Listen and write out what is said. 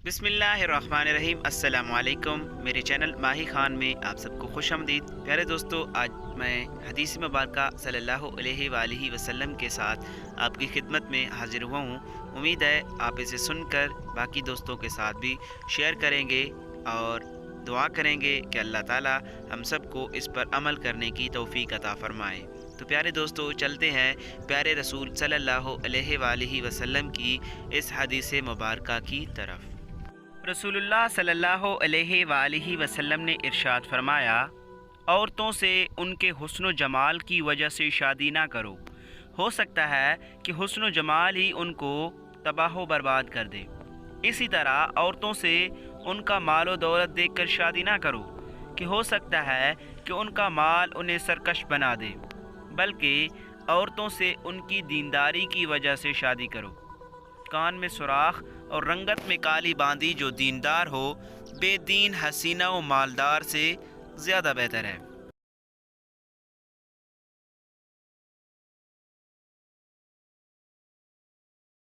بسم اللہ الرحمن الرحیم۔ السلام علیکم۔ میرے چینل ماہی خان میں آپ سب کو خوش آمدید۔ پیارے دوستو، آج میں حدیث مبارکہ صلی اللہ علیہ وآلہ وسلم کے ساتھ آپ کی خدمت میں حاضر ہوا ہوں۔ امید ہے آپ اسے سن کر باقی دوستوں کے ساتھ بھی شیئر کریں گے اور دعا کریں گے کہ اللہ تعالی ہم سب کو اس پر عمل کرنے کی توفیق عطا فرمائے۔ تو پیارے دوستو، چلتے ہیں پیارے رسول صلی اللہ علیہ وآلہ وسلم کی اس حدیث مبارکہ کی طرف۔ رسول اللہ صلی اللہ علیہ وآلہ وسلم نے ارشاد فرمایا، عورتوں سے ان کے حسن و جمال کی وجہ سے شادی نہ کرو، ہو سکتا ہے کہ حسن و جمال ہی ان کو تباہ و برباد کر دے۔ اسی طرح عورتوں سے ان کا مال و دولت دیکھ کر شادی نہ کرو کہ ہو سکتا ہے کہ ان کا مال انہیں سرکش بنا دے، بلکہ عورتوں سے ان کی دینداری کی وجہ سے شادی کرو۔ کان میں سوراخ اور رنگت میں کالی باندی جو دیندار ہو، بے دین حسینہ و مالدار سے زیادہ بہتر ہے۔